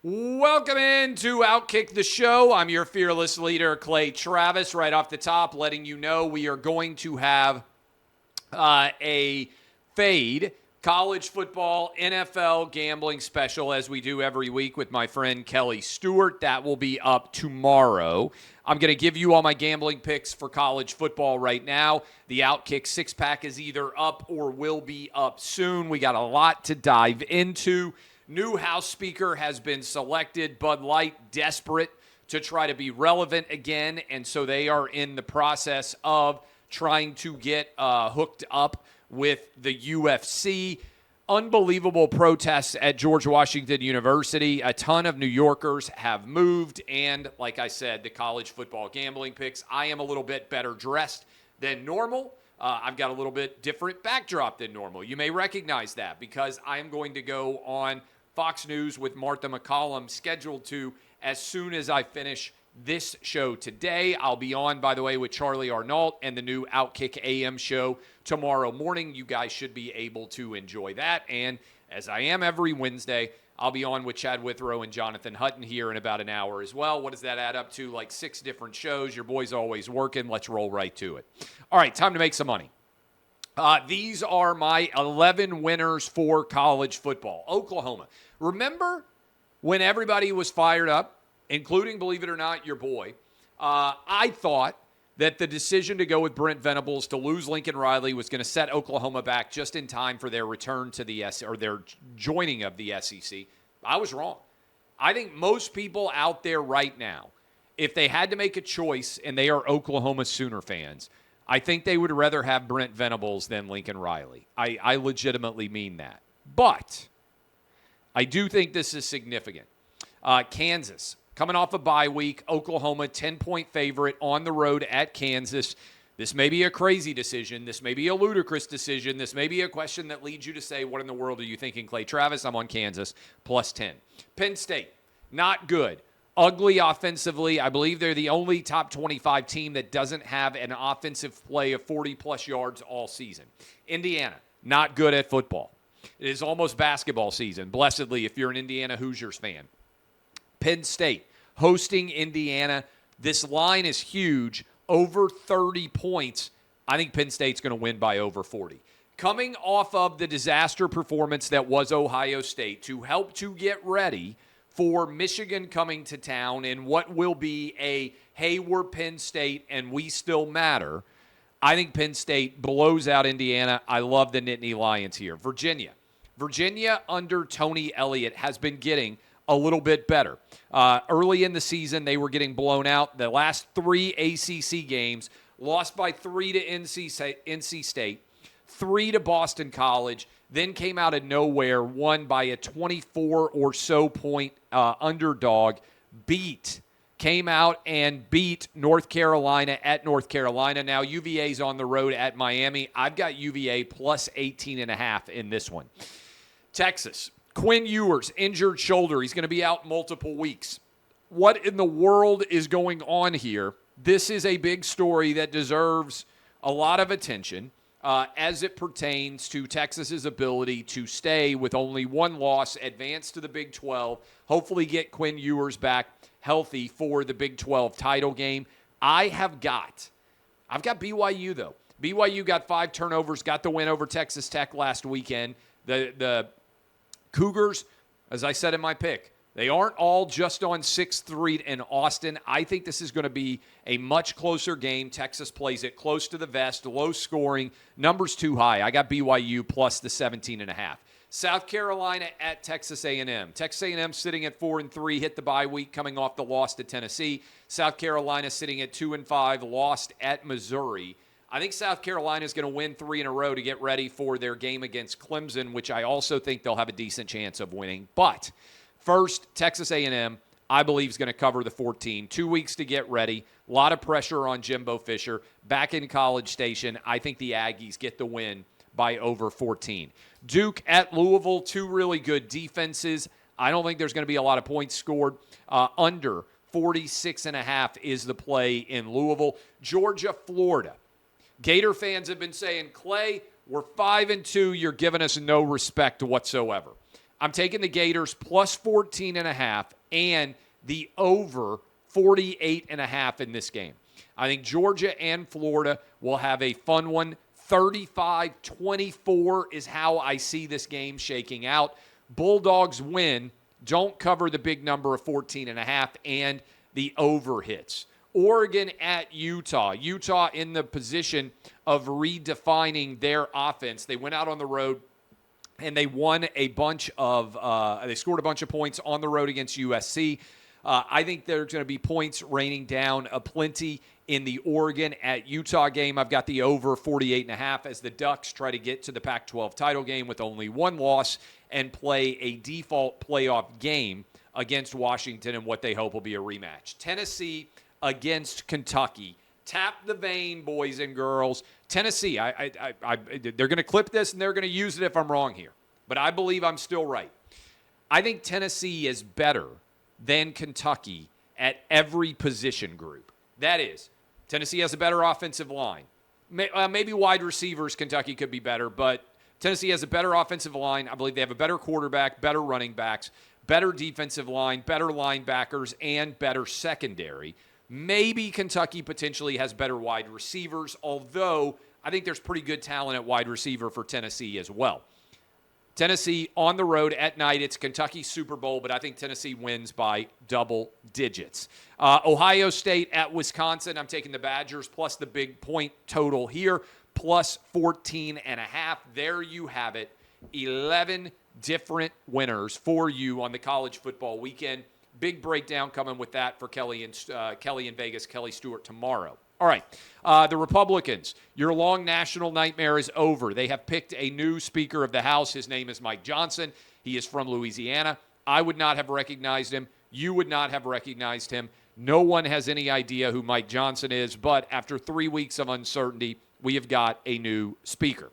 Welcome into OutKick the show. I'm your fearless leader, Clay Travis. Right off the top, letting you know we are going to have a fade college football NFL gambling special as we do every week with my friend Kelly Stewart. That will be up tomorrow. I'm going to give you all my gambling picks for college football right now. The OutKick six-pack is either up or will be up soon. We got a lot to dive into. New House Speaker has been selected. Bud Light desperate to try to be relevant again, and so they are in the process of trying to get hooked up with the UFC. Unbelievable protests at George Washington University. A ton of New Yorkers have moved, and like I said, the college football gambling picks. I am a little bit better dressed than normal. I've got a little bit different backdrop than normal. You may recognize that because I am going to go on Fox News with Martha McCollum, scheduled to as soon as I finish this show today. I'll be on, by the way, with Charlie Arnault and the new OutKick AM show tomorrow morning. You guys should be able to enjoy that. And as I am every Wednesday, I'll be on with Chad Withrow and Jonathan Hutton here in about an hour as well. What does that add up to? Like 6 different shows. Your boy's always working. Let's roll right to it. All right, time to make some money. These are my 11 winners for college football. Oklahoma. Remember when everybody was fired up, including, believe it or not, your boy? I thought that the decision to go with Brent Venables to lose Lincoln Riley was going to set Oklahoma back just in time for their return to the or their joining of the SEC. I was wrong. I think most people out there right now, if they had to make a choice and they are Oklahoma Sooner fans, I think they would rather have Brent Venables than Lincoln Riley. I legitimately mean that. But I do think this is significant. Kansas, coming off a bye week. Oklahoma, 10-point favorite on the road at Kansas. This may be a crazy decision. This may be a ludicrous decision. This may be a question that leads you to say, what in the world are you thinking, Clay Travis? I'm on Kansas, plus 10. Penn State, not good. Ugly offensively. I believe they're the only top 25 team that doesn't have an offensive play of 40-plus yards all season. Indiana, not good at football. It is almost basketball season, blessedly, if you're an Indiana Hoosiers fan. Penn State, hosting Indiana. This line is huge, over 30 points. I think Penn State's going to win by over 40. Coming off of the disaster performance that was Ohio State, to help to get ready for Michigan coming to town in what will be a, hey, we're Penn State and we still matter, I think Penn State blows out Indiana. I love the Nittany Lions here. Virginia under Tony Elliott has been getting a little bit better. Early in the season, they were getting blown out. The last 3 ACC games, lost by 3 to NC State, 3 to Boston College, then came out of nowhere, won by a 24 or so point underdog, came out and beat North Carolina at North Carolina. Now UVA's on the road at Miami. I've got UVA plus 18.5 in this one. Texas, Quinn Ewers, injured shoulder. He's going to be out multiple weeks. What in the world is going on here? This is a big story that deserves a lot of attention as it pertains to Texas's ability to stay with only 1 loss, advance to the Big 12, hopefully get Quinn Ewers back healthy for the Big 12 title game. I've got BYU, though. BYU got 5 turnovers, got the win over Texas Tech last weekend. The Cougars, as I said in my pick, they aren't all just on 6th Street in Austin. I think this is going to be a much closer game. Texas plays it close to the vest, low scoring, numbers too high. I got BYU plus the 17.5. South Carolina at Texas A&M. Texas A&M sitting at 4-3, hit the bye week coming off the loss to Tennessee. South Carolina sitting at 2-5, lost at Missouri. I think South Carolina is going to win 3 in a row to get ready for their game against Clemson, which I also think they'll have a decent chance of winning. But first, Texas A&M, I believe, is going to cover the 14. 2 weeks to get ready. A lot of pressure on Jimbo Fisher. Back in College Station, I think the Aggies get the win by over 14. Duke at Louisville, 2 really good defenses. I don't think there's going to be a lot of points scored. Under 46.5 is the play in Louisville. Georgia, Florida. Gator fans have been saying, Clay, we're 5-2. You're giving us no respect whatsoever. I'm taking the Gators plus 14.5 and the over 48.5 in this game. I think Georgia and Florida will have a fun one. 35-24 is how I see this game shaking out. Bulldogs win. Don't cover the big number of 14.5 and the over hits. Oregon at Utah. Utah in the position of redefining their offense. They went out on the road and they won a bunch of they scored a bunch of points on the road against USC. I think there's going to be points raining down aplenty in the Oregon at Utah game. I've got the over 48.5 as the Ducks try to get to the Pac-12 title game with only one loss and play a default playoff game against Washington in what they hope will be a rematch. Tennessee against Kentucky. Tap the vein, boys and girls. Tennessee, they're going to clip this and they're going to use it if I'm wrong here. But I believe I'm still right. I think Tennessee is better than Kentucky at every position group. That is, Tennessee has a better offensive line. Maybe wide receivers, Kentucky could be better, but Tennessee has a better offensive line. I believe they have a better quarterback, better running backs, better defensive line, better linebackers, and better secondary. Maybe Kentucky potentially has better wide receivers, although I think there's pretty good talent at wide receiver for Tennessee as well. Tennessee on the road at night. It's Kentucky's Super Bowl, but I think Tennessee wins by double digits. Ohio State at Wisconsin. I'm taking the Badgers plus the big point total here, plus 14.5. There you have it. 11 different winners for you on the college football weekend. Big breakdown coming with that for Kelly in Vegas, Kelly Stewart tomorrow. All right, the Republicans, your long national nightmare is over. They have picked a new Speaker of the House. His name is Mike Johnson. He is from Louisiana. I would not have recognized him. You would not have recognized him. No one has any idea who Mike Johnson is, but after 3 weeks of uncertainty, we have got a new Speaker.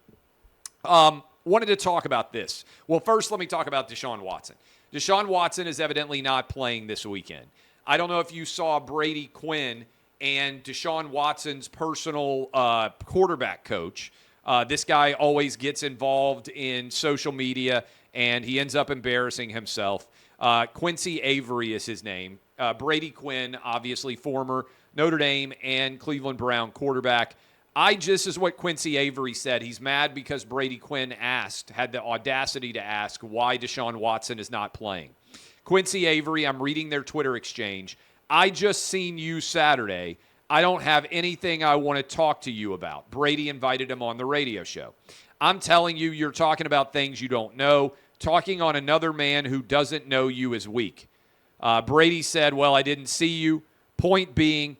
Wanted to talk about this. Well, first, let me talk about Deshaun Watson. Deshaun Watson is evidently not playing this weekend. I don't know if you saw Brady Quinn and Deshaun Watson's personal quarterback coach. This guy always gets involved in social media, and he ends up embarrassing himself. Quincy Avery is his name. Brady Quinn, obviously former Notre Dame and Cleveland Brown quarterback. This is what Quincy Avery said. He's mad because Brady Quinn had the audacity to ask why Deshaun Watson is not playing. Quincy Avery, I'm reading their Twitter exchange. I just seen you Saturday. I don't have anything I want to talk to you about. Brady invited him on the radio show. I'm telling you, you're talking about things you don't know. Talking on another man who doesn't know you is weak. Brady said, well, I didn't see you. Point being,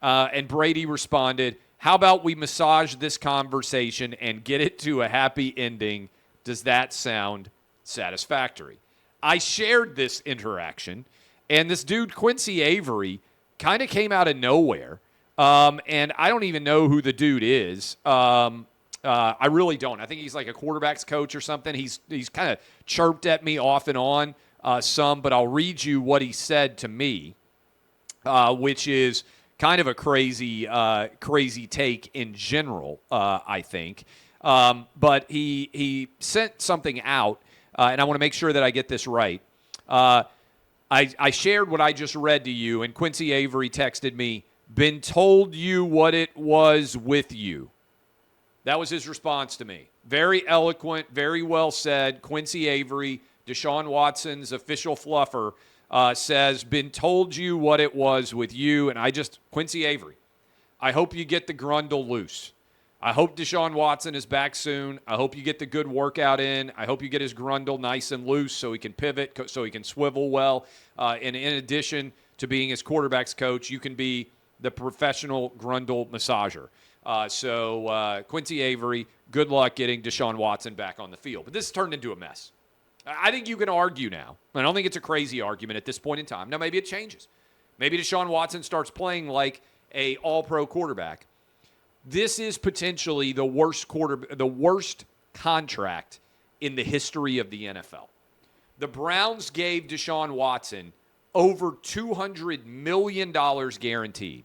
and Brady responded, how about we massage this conversation and get it to a happy ending? Does that sound satisfactory? I shared this interaction, and this dude, Quincy Avery, kind of came out of nowhere, and I don't even know who the dude is. I really don't. I think he's like a quarterback's coach or something. He's kind of chirped at me off and on some, but I'll read you what he said to me, which is kind of a crazy take in general, I think. But he sent something out, and I want to make sure that I get this right. I shared what I just read to you, and Quincy Avery texted me, been told you what it was with you. That was his response to me. Very eloquent, very well said. Quincy Avery, Deshaun Watson's official fluffer, says, been told you what it was with you. And Quincy Avery, I hope you get the grundle loose. I hope Deshaun Watson is back soon. I hope you get the good workout in. I hope you get his grundle nice and loose so he can pivot, so he can swivel well. And in addition to being his quarterback's coach, you can be the professional grundle massager. So Quincy Avery, good luck getting Deshaun Watson back on the field. But this turned into a mess. I think you can argue now. I don't think it's a crazy argument at this point in time. Now, maybe it changes. Maybe Deshaun Watson starts playing like a all-pro quarterback. This is potentially the worst contract in the history of the NFL. The Browns gave Deshaun Watson over $200 million guaranteed.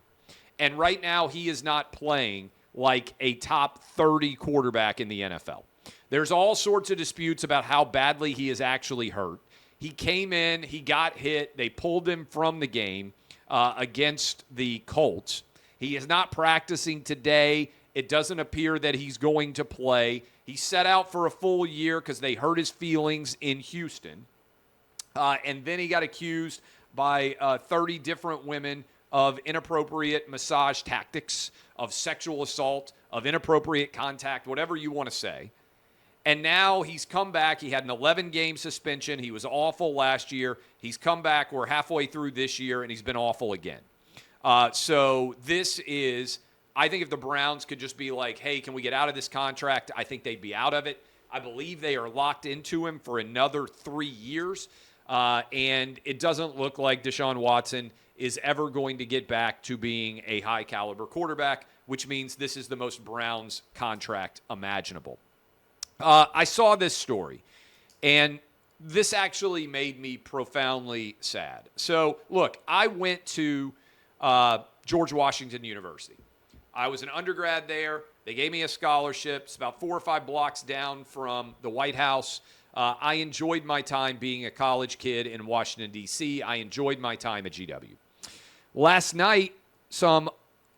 And right now he is not playing like a top 30 quarterback in the NFL. There's all sorts of disputes about how badly he is actually hurt. He came in, he got hit, they pulled him from the game against the Colts. He is not practicing today. It doesn't appear that he's going to play. He set out for a full year because they hurt his feelings in Houston. And then he got accused by 30 different women of inappropriate massage tactics, of sexual assault, of inappropriate contact, whatever you want to say. And now he's come back. He had an 11-game suspension. He was awful last year. He's come back. We're halfway through this year, and he's been awful again. So this is, I think if the Browns could just be like, hey, can we get out of this contract? I think they'd be out of it. I believe they are locked into him for another 3 years. And it doesn't look like Deshaun Watson is ever going to get back to being a high-caliber quarterback, which means this is the most Browns contract imaginable. I saw this story, and this actually made me profoundly sad. So, look, I went to George Washington University. I was an undergrad there. They gave me a scholarship. It's about 4 or 5 blocks down from the White House. I enjoyed my time being a college kid in Washington, D.C. I enjoyed my time at GW. Last night, some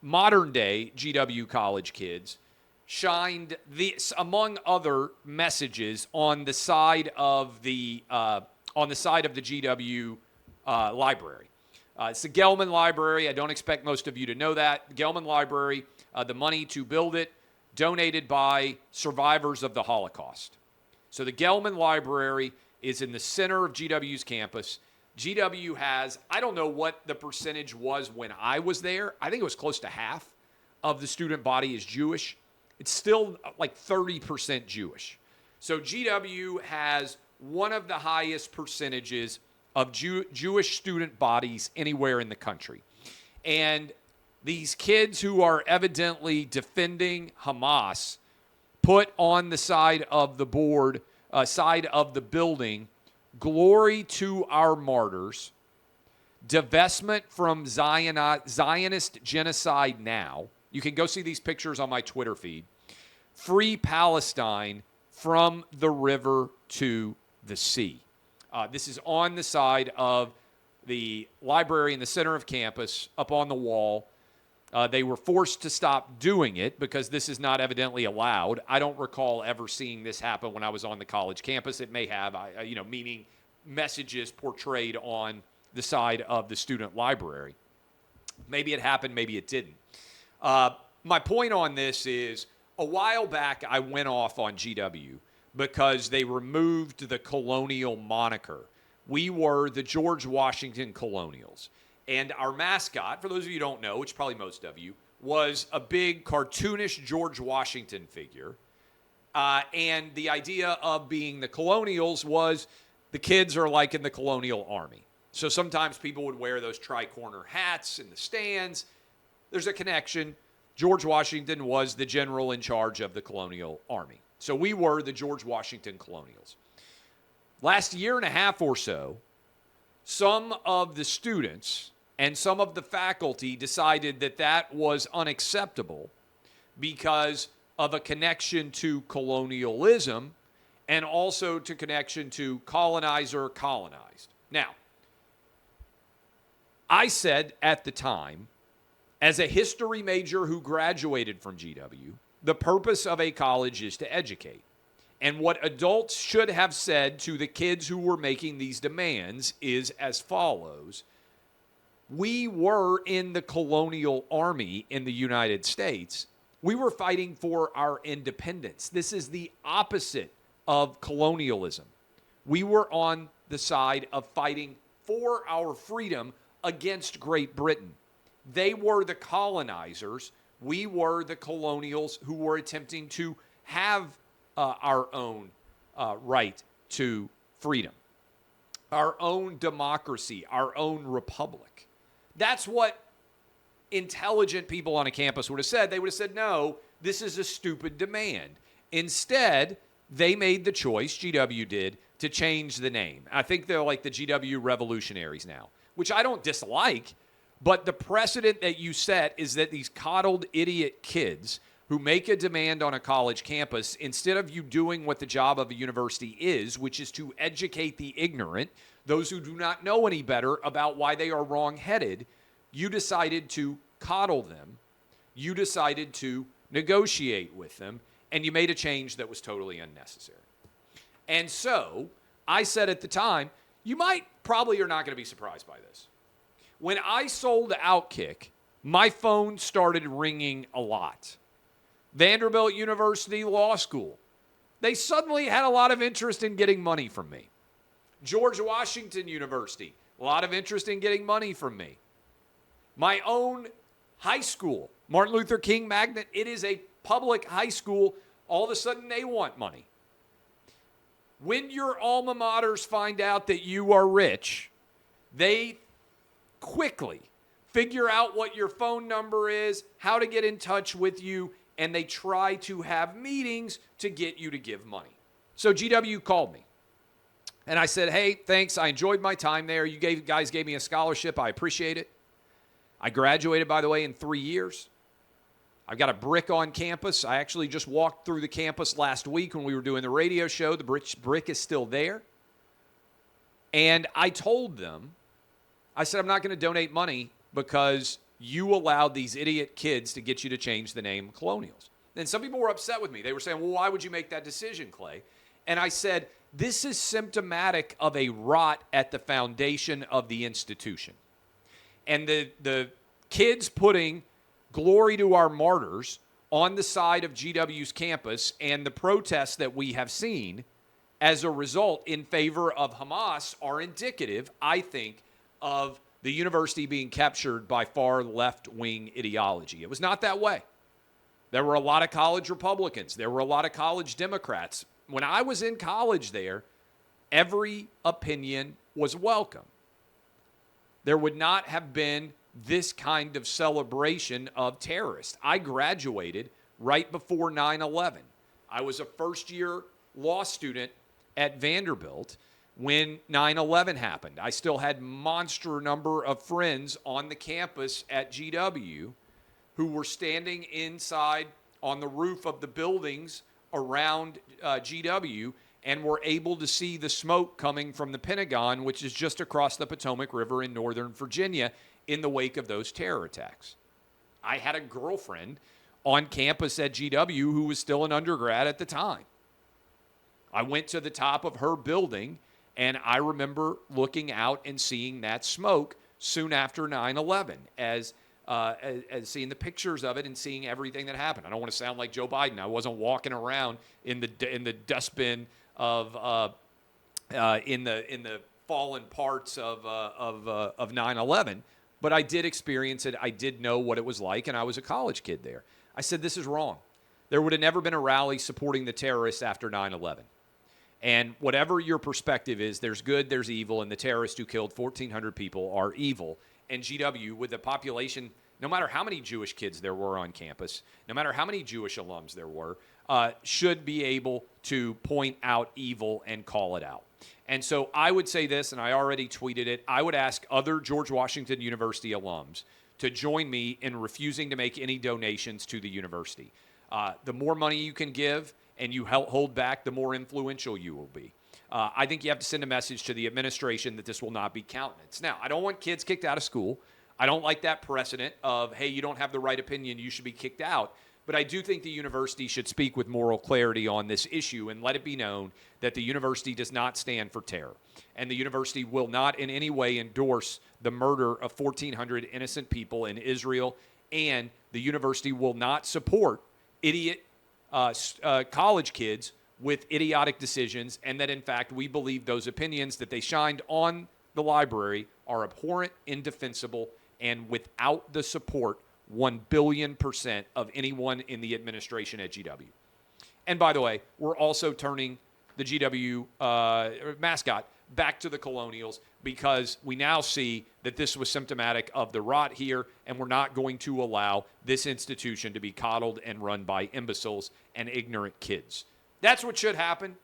modern-day GW college kids shined this, among other messages, on the side of the GW library. It's the Gelman Library. I don't expect most of you to know that. The Gelman Library, the money to build it, donated by survivors of the Holocaust. So the Gelman Library is in the center of GW's campus. GW has, I don't know what the percentage was when I was there. I think it was close to half of the student body is Jewish. It's still like 30% Jewish. So GW has one of the highest percentages of Jewish student bodies anywhere in the country. And these kids who are evidently defending Hamas put on the side of the board, side of the building, glory to our martyrs, divestment from Zionist genocide now. You can go see these pictures on my Twitter feed. Free Palestine from the river to the sea. This is on the side of the library in the center of campus, up on the wall. They were forced to stop doing it because this is not evidently allowed. I don't recall ever seeing this happen when I was on the college campus. It may have, meaning messages portrayed on the side of the student library. Maybe it happened, maybe it didn't. My point on this is, a while back I went off on GW because they removed the Colonial moniker. We were the George Washington Colonials. And our mascot, for those of you who don't know, which probably most of you, was a big cartoonish George Washington figure. And the idea of being the Colonials was the kids are like in the Colonial Army. So sometimes people would wear those tri-corner hats in the stands. There's a connection. George Washington was the general in charge of the Colonial Army. So we were the George Washington Colonials. Last year and a half or so, some of the students and some of the faculty decided that that was unacceptable because of a connection to colonialism and also to connection to colonizer, colonized. Now, I said at the time, as a history major who graduated from GW, the purpose of a college is to educate. And what adults should have said to the kids who were making these demands is as follows. We were in the colonial army in the United States. We were fighting for our independence. This is the opposite of colonialism. We were on the side of fighting for our freedom against Great Britain. They were the colonizers. We were the colonials who were attempting to have our own right to freedom, our own democracy, our own republic. That's what intelligent people on a campus would have said. They would have said, no, this is a stupid demand. Instead, they made the choice, GW did, to change the name. I think they're like the GW Revolutionaries now, which I don't dislike, but the precedent that you set is that these coddled idiot kids who make a demand on a college campus, instead of you doing what the job of a university is, which is to educate the ignorant, those who do not know any better about why they are wrong-headed, you decided to coddle them. You decided to negotiate with them, and you made a change that was totally unnecessary. And so I said at the time, you probably are not going to be surprised by this. When I sold OutKick, my phone started ringing a lot. Vanderbilt University Law School, they suddenly had a lot of interest in getting money from me. George Washington University, a lot of interest in getting money from me. My own high school, Martin Luther King Magnet, it is a public high school. All of a sudden, they want money. When your alma maters find out that you are rich, they quickly figure out what your phone number is, how to get in touch with you, and they try to have meetings to get you to give money. So GW called me. And I said, hey, thanks. I enjoyed my time there. You guys gave me a scholarship. I appreciate it. I graduated, by the way, in 3 years. I've got a brick on campus. I actually just walked through the campus last week when we were doing the radio show. The brick is still there. And I told them, I said, I'm not going to donate money because you allowed these idiot kids to get you to change the name Colonials. And some people were upset with me. They were saying, well, why would you make that decision, Clay? And I said, this is symptomatic of a rot at the foundation of the institution. And the kids putting glory to our martyrs on the side of GW's campus and the protests that we have seen as a result in favor of Hamas are indicative, I think, of the university being captured by far left-wing ideology. It was not that way. There were a lot of college Republicans. There were a lot of college Democrats. When I was in college there, every opinion was welcome. There would not have been this kind of celebration of terrorists. I graduated right before 9/11. I was a first-year law student at Vanderbilt when 9/11 happened. I still had monster number of friends on the campus at GW who were standing inside on the roof of the buildings around GW and were able to see the smoke coming from the Pentagon, which is just across the Potomac River in Northern Virginia, in the wake of those terror attacks. I had a girlfriend on campus at GW who was still an undergrad at the time. I went to the top of her building, and I remember looking out and seeing that smoke soon after 9/11 as seeing the pictures of it and seeing everything that happened. I don't want to sound like Joe Biden. I wasn't walking around in the dustbin of in the fallen parts of 9/11, but I did experience it. I did know what it was like, and I was a college kid there. I said, this is wrong. There would have never been a rally supporting the terrorists after 9/11. And whatever your perspective is, there's good, there's evil, and the terrorists who killed 1,400 people are evil. And GW, with a population, no matter how many Jewish kids there were on campus, no matter how many Jewish alums there were, should be able to point out evil and call it out. And so I would say this, and I already tweeted it, I would ask other George Washington University alums to join me in refusing to make any donations to the university. The more money you can give and you hold back, the more influential you will be. I think you have to send a message to the administration that this will not be countenanced. Now, I don't want kids kicked out of school. I don't like that precedent of, hey, you don't have the right opinion, you should be kicked out. But I do think the university should speak with moral clarity on this issue and let it be known that the university does not stand for terror. And the university will not in any way endorse the murder of 1,400 innocent people in Israel. And the university will not support idiot college kids with idiotic decisions, and that, in fact, we believe those opinions that they shined on the library are abhorrent, indefensible, and without the support 1,000,000,000% of anyone in the administration at GW. And by the way, we're also turning the GW mascot back to the Colonials because we now see that this was symptomatic of the rot here, and we're not going to allow this institution to be coddled and run by imbeciles and ignorant kids. That's what should happen.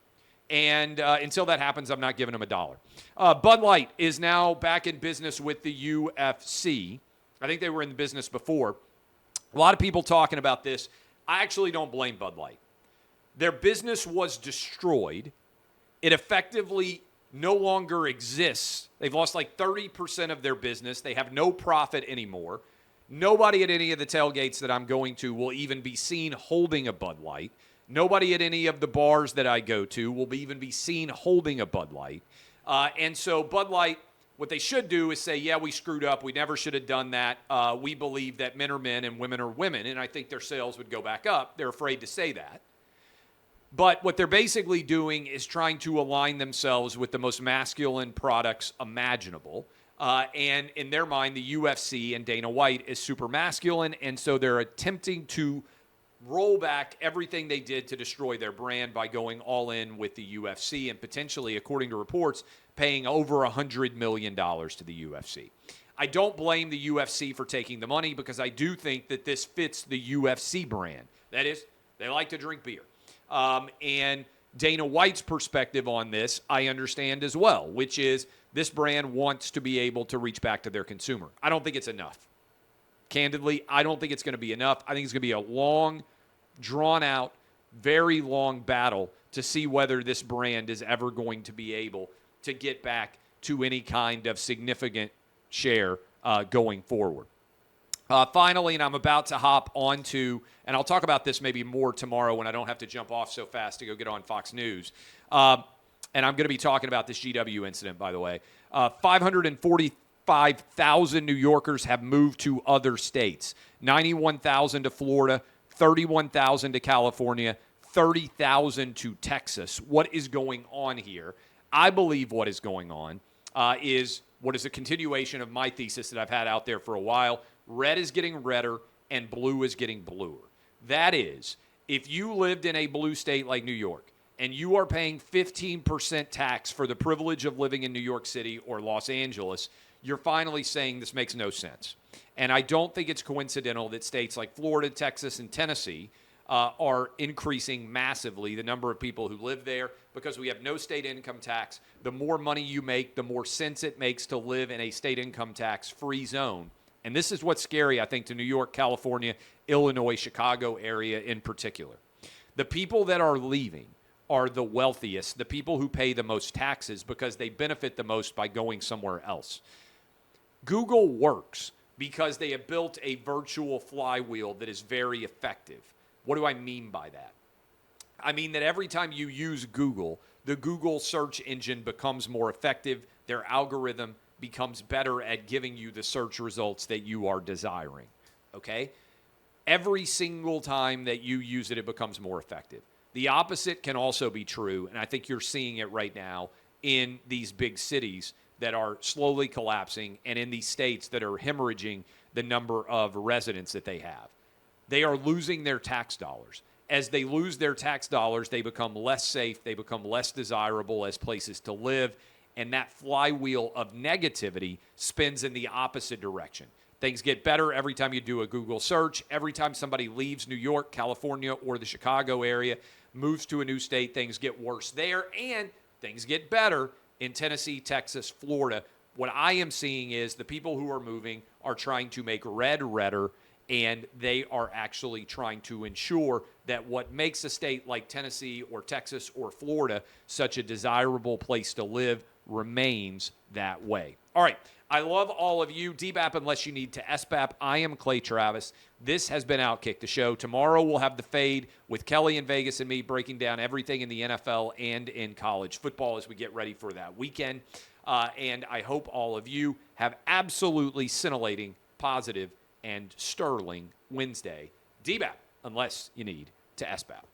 And until that happens, I'm not giving them $1. Bud Light is now back in business with the UFC. I think they were in the business before. A lot of people talking about this. I actually don't blame Bud Light. Their business was destroyed. It effectively no longer exists. They've lost like 30% of their business. They have no profit anymore. Nobody at any of the tailgates that I'm going to will even be seen holding a Bud Light. Nobody at any of the bars that I go to will even be seen holding a Bud Light. And so Bud Light, what they should do is say, yeah, we screwed up. We never should have done that. We believe that men are men and women are women. And I think their sales would go back up. They're afraid to say that. But what they're basically doing is trying to align themselves with the most masculine products imaginable. And in their mind, the UFC and Dana White is super masculine. And so they're attempting to roll back everything they did to destroy their brand by going all in with the UFC and potentially, according to reports, paying over $100 million to the UFC. I don't blame the UFC for taking the money because I do think that this fits the UFC brand. That is, they like to drink beer. And Dana White's perspective on this, I understand as well, which is this brand wants to be able to reach back to their consumer. I don't think it's enough. Candidly, I don't think it's going to be enough. I think it's going to be a long, drawn-out, very long battle to see whether this brand is ever going to be able to get back to any kind of significant share going forward. Finally, and I'm about to hop onto, and I'll talk about this maybe more tomorrow when I don't have to jump off so fast to go get on Fox News. And I'm going to be talking about this GW incident, by the way. 545,000 New Yorkers have moved to other states. 91,000 to Florida, 31,000 to California, 30,000 to Texas. What is going on here? I believe what is going on is what is a continuation of my thesis that I've had out there for a while. Red is getting redder and blue is getting bluer. That is, if you lived in a blue state like New York and you are paying 15% tax for the privilege of living in New York City or Los Angeles, you're finally saying this makes no sense. And I don't think it's coincidental that states like Florida, Texas, and Tennessee are increasing massively the number of people who live there because we have no state income tax. The more money you make, the more sense it makes to live in a state income tax free zone. And this is what's scary, I think, to New York, California, Illinois, Chicago area in particular. The people that are leaving are the wealthiest, the people who pay the most taxes because they benefit the most by going somewhere else. Google works because they have built a virtual flywheel that is very effective. What do I mean by that? I mean that every time you use Google, the Google search engine becomes more effective. Their algorithm becomes better at giving you the search results that you are desiring, okay? Every single time that you use it, it becomes more effective. The opposite can also be true, and I think you're seeing it right now in these big cities that are slowly collapsing and in these states that are hemorrhaging the number of residents that they have. They are losing their tax dollars. As they lose their tax dollars, they become less safe, they become less desirable as places to live, and that flywheel of negativity spins in the opposite direction. Things get better every time you do a Google search. Every time somebody leaves New York, California, or the Chicago area, moves to a new state, things get worse there, and things get better in Tennessee, Texas, Florida. What I am seeing is the people who are moving are trying to make red redder, and they are actually trying to ensure that what makes a state like Tennessee or Texas or Florida such a desirable place to live remains that way. All right. I love all of you. DBAP unless you need to SBAP. I am Clay Travis. This has been OutKick, the show. Tomorrow we'll have the fade with Kelly in Vegas and me breaking down everything in the NFL and in college football as we get ready for that weekend. And I hope all of you have absolutely scintillating, positive, and sterling Wednesday. DBAP unless you need to SBAP.